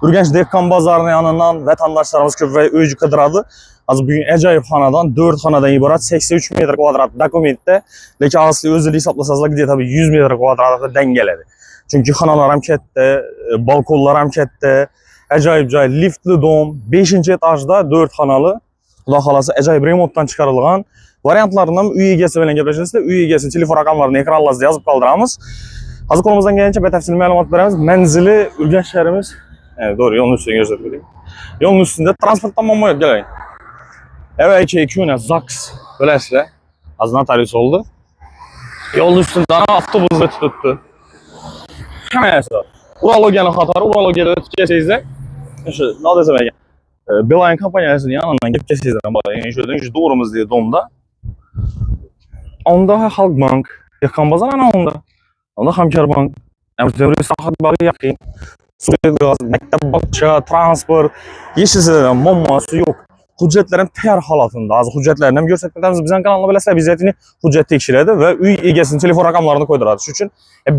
Ürgənç Dehqan bazarının yanından vətəndaşlarımız köp və öcü qıdıradı. Az bugün əcayip xanadan, 4 xanadan ibarat 83 metr kvadrat dokumentdə. Lakin asli özünü hesablasazlar gidiyor tabii 100 metr kvadratda dəngələdi. Çünkü xanalar hem kətdə, balkonlar hem kətdə. Əcayip liftli dom, 5-ci etajda 4 xanalı. Xuda xalası əcayip remontdan çıxarılğan variantlarından üye egəsi ilə gəpləşəsə, üye egəsi telefon rəqəmlərini ekranlarınızda yazıb qaldıramız. Hazır kolumuzdan gəlincə bətəfsil məlumat verəmiz. Mənzili Ürgənç şəhərimiz. Evet, doğru, yolun üstünü göstərdim. Yolun üstündə transportlanma yok, gəlin. Evet, 2 güne ZAX böyləsilə az notarius oldu. Yolun üstündə avtobus tutdu. Həməyəsə. Urologiyanın xatarı, urologiyada keçəcək. Ne desem ya? Beeline kompaniyasının yanından geçəcəklər. Yəni şöyle doğrumuz diye domda. Onda Halkbank, Dehqan bazar ana onda. Onda Hamkarbank, Əmrəli Sahat bağı yaxın. Suyu gaz, məktəb bağça, transport, yeşilsizlərdən mamması yok. Hüccətlərin təyar halatında, az hüccətlərini hem göstərmədəmiz. Bizdən kanalına beləsə bizzətini hüccət tekşirədi və üy egesinin telefon rəqəmlərini qoyduradı. Şu üçün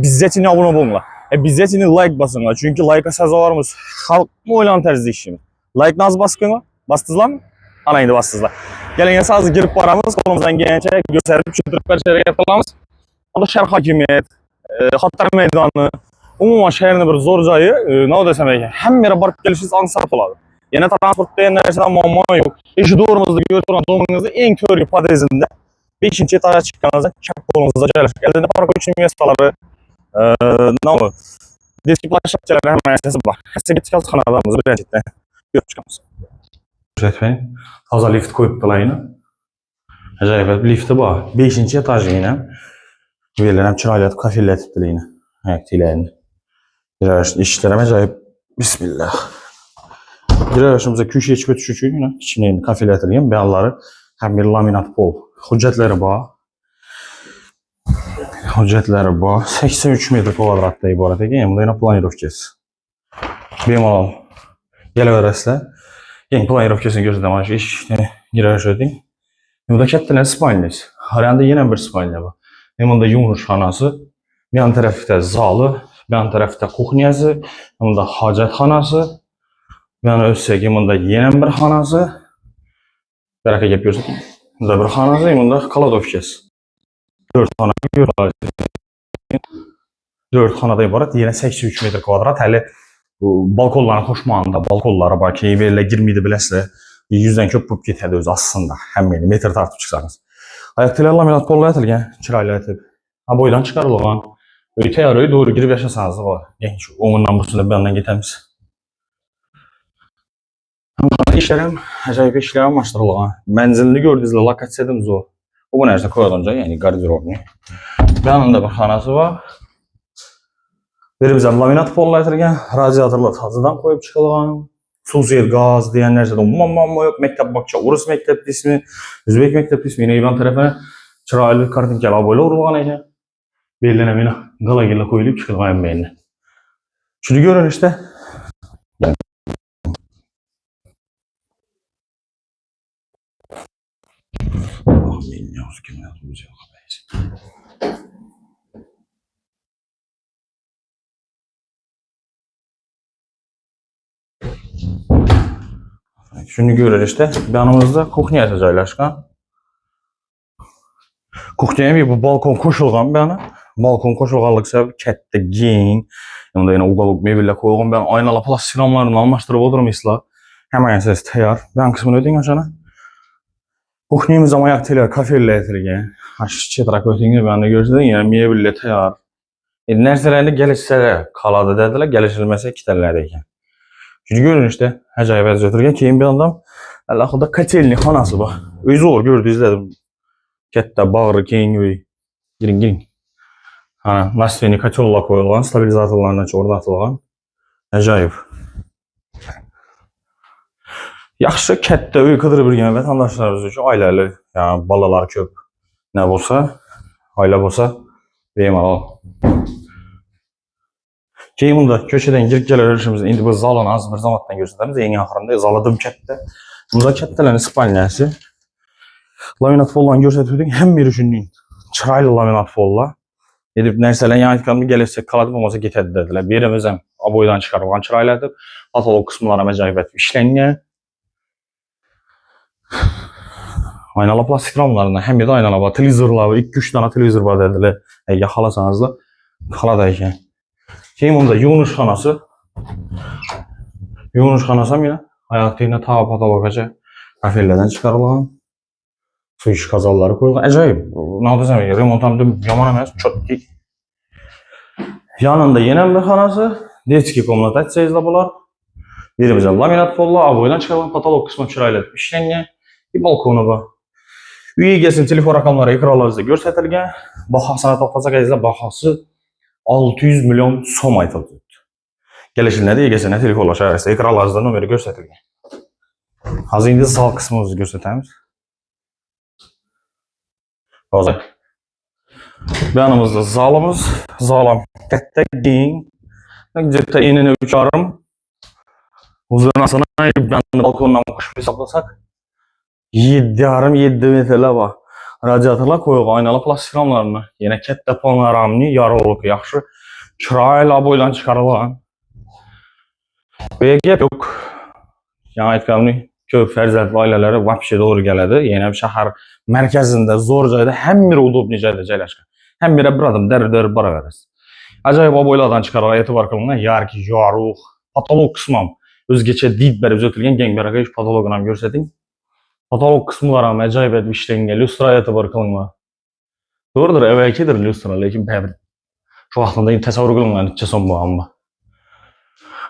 bizzətini abunə olunlar. Bizzətini like basınlar. Çünki like-a səzalarımız xalq oylan tərzdə işimiz. Like naz baskını, bastızlar mı? Ana indi bastızlar. Gəlin yasa azı girib paramız, kolumuzdan gəncə göstərib kütürüb bərçələrə yapılamız. Onda şəhər hakimiyyət, Xattar meydanı, umuman şəhərin bir zor cayı, ne o desem ki, hem yere barıp gelişiniz ansat oladı. Yine transport diyen neresinden muamma yok. İşi doğrumuzda götüren domunuzda en kör hipotezinde 5. etaja çıkkanızda çap kolunuzda çalışır. Elinde park üçün üniversiteleri, ne o? Deski plaşakçaları hemen sesi var. Hesse git çıkarız kanadlarımızı bir rencitten görüp çıkamız. Etmeyin, taza lift koyup dolayını. Acayip lifti var. 5. etajı yine. Verilen çıraylat, kafirlet dileyini. Ayaktilerini. İşlerime acayip. Bismillah. Bir arasımıza köşeye çıkıp düşüşü yine. İçine kafiletlerini, beyanları. Hem bir laminat pol. Hüccetleri var. Hüccetleri var. 83 metr kvadratda ibaret. Yani yine planirovkesi. Benim alalım. Geleverəslə. Yəni planirovkesini göstərdim. İşte giriş edin. Burada kətdənə spalniz. Haranda yenə bir spalniya var. Bunda yumruş xanası. Bir yan tərəfdə zalı. Bir yan tərəfdə kuxniyası. Bunda hacət xanası. Bir yan ölsək, bunda yenə bir xanası. Bərəkə gəp görsək. Bunda bir xanası. Bunda kaladovkes. 4 xana görürük. 4 xanada ibarət. Yenə 83 metr kvadrat. Hələ balkonların xoşmanında, balkonlara var ki, evlə girməydi biləsə, 100-dən köp pop getədi öz aslında, həmini metr tartıb çıxsanız. Ayaqtilər laminat polla yatılgən, kirayla yatıb. Boydan çıxarılğan, təyaröy doğru girib yaşasanız da var. Yəni ki, onunla bu sürədə bir yandan getəmiz. İşlərim, əcayip işlərim başlarılğan. Mənzilini gördünüzlə, lokasiyadımız o. O bu nərsə koyadınca, yəni qardirovni. Bir yanında bir xanası var. Bizə laminat polla yatırgən, radiatorla tazıdan qoyub çıxılğan, suziyel, qaz deyənlərsə də umumamma yox, məktəb bakça, Urus məktəb ismi, Üzbek məktəb ismi, yine eyvan tərəfə çıraylı kartinkələ aboyla urulğan ekan. Belirlənə mina qala gillə qoyulub çıxılğan emməyinlə. Şunu görün işte. Allah'ım benim yavuz kim yaptığımız yok. Şunu görür işte. Yanımızda kuxniyası caylaşqan. Kuxniyaya bir bu balkon qoşulğan bir yana. Balkon qoşulğanlıq səbəb kətdə gen. Yanında yine uqalıq mebellə qoyulğan. Ben aynalı plastik ramlarını almışdırıb oturum isla. Hemen ses təyar. Ben kısmını ödeyim aşağına. Kuxniyamız ama ayaqtıyla kafellə yetirilgən. Aşçı tarak ötüngür ben de görsədin. Yani mebellə təyar. Nərsələrində gəlişsələ kaladı dədilər. Gəlişilməsə kitəllərdəyken. Çünkü görün işte, acayip əziyyətlərgən keyin bir adam Allah'da katelni xanası var. Özü olur, gördü, izlədim. Kətdə, bağırı, keyin öy. Girin. Hani, nasveni katolla koyulğan, stabilizatorlarından orada atılğan. Acayip. Yaxşı kətdə öy qıdırı bir gələn vətəndaşlarımız üçün ailəli, yani balalar köp, nə bolsa, ailə bolsa, beyim alalım. Keyin bunda köşeden girip gəlirişimiz indi bu zalın az bir zamandan göstərimiz. En axırında zaladım kətdə. Bunda kətdələrin spalniyası. Laminat follan göstərdik. Hem bir düşündüyün çıraylı laminat folla. Edib nərsələn yan itqamı gəlirsə kaladım olmasa getədi dedilər. Birimizəm aboydan çıxarılğan çırayladır. Patolog qismları acayip işləngan. Aynalı plastik ramlarından hem de aynalı var. Televizorlar var. 2-3 tane televizor var dediler. Yaxalasanız da xaladayken. Keyin bunda yuvunuşxanası. Yuvunuşxanası yine hayatıyla ta patologaca kafelerden çıkarılan. Su iş kazalları koyulgan. Acayip. Ne desem remont hem de yaman emas. Çok dik. Yanında yine bir xanası. Detski komnatatsiyada bular. Birimizde laminat pollu, aboydan çıkarılan patolog kısmı çırayla işlengen. Bir balkonu var. Üye gelsin telefon rakamları ekranlarınızda göstertilgen. Bahasına toplasak azizler bahası 600 milyon som aytıldı. Gelişinde de yegesine telefonlaşarsa ekranlarınızda numara göstertilgen. Hazır indi sağ kısmımızı göstereyimiz. Hazır. Yanımızda zalımız. Zalam katta giyin. Cepte enine 3 arım. Huzuruna sana balkondan kuş hesaplasak 7,5-7 metrler var. Radiatorlar koyulgan aynalı plastik ramlarını. Yine katta panoramli yarıqlıq yaxşı. Çırayla boydan çıkarılan. Ve gep yok. Yani aytqanım köp fərzəndli ailələrə vapşe doğru gəledi. Yine bir şəhər mərkəzində zor joyda hem bir udobni joyda joylashgan. Hem bir adım dərib bara verəsiz. Acayip boylardan çıkarılan etibar kılınan yarki, yorug', patolog kısmam. Özgeçe did berib ötülgen gengberaga iş patologunu ham görseting. Patolog kısımlar ham acayip etib işlengen. Lustra etibar kılınma. Doğrudur, evvelkidir lustra, lekin bəbir. Şu vaxtında təsəvvür kılıngan içe son bu amma.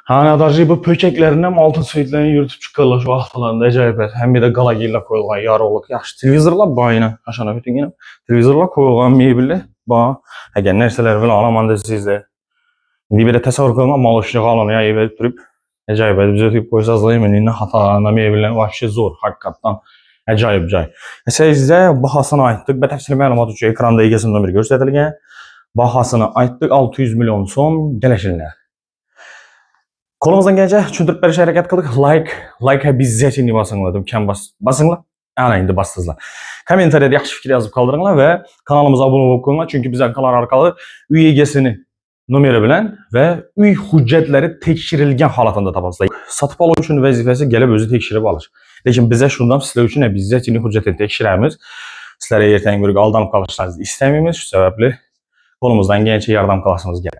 Hani adacı bu pökeklerini hem altın suitlerini yürütüp çıkarlar şu vaxtlarında acayip et. Hem bir de galagiyla koyulgan yarıqlıq. Yaxşı televizorlar bayına. Aşağına bütün yine. Televizorlar koyulgan mebelli. Ba. Eğer nerseler böyle alamanda sizde. Şimdi bir de təsəvvür kılıngan mal ışığı alanı ya evde durup. Acayip et. Bize tüyüp koysaz da yemin. Hatalarına mebellerini vahşi zor. Hakikaten. Acayip cay. Sizde bahasını ayttık. Bətəfsili məlumat üçün ekranda egesin nömrü göstərilgen. Bahasını ayttık. 600 milyon son geleşinler. Kolumuzdan gelince çündürüp beriş hareket kıldık. Like'a bizzat indi basınladım. Kem basınlar. Ana indi bastızlar. Kommentariyada yaxşı fikir yazıp kaldırınlar ve kanalımıza abone olup koyunlar. Çünkü bizden kanal arkalı üye egesini numara bilen ve üy hüccetleri tekşirilgen halatında tapasınlar. Satıp alın üçün vəzifəsi gelip özü tekşirip alır. Lekin bize şundan sizler üçün bizzat indi hüccetini tekşiremiz. Sizlere yerten görük aldanıp kalışlarınızı istemiyoruz. Şu sebeple kolumuzdan gelince yardım kalasınız gelir.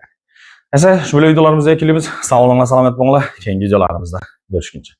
Neyse, şu böyle videolarımızda ekilimiz. Sağ olun, selamet olun. Kendi videolarımızda görüşünce.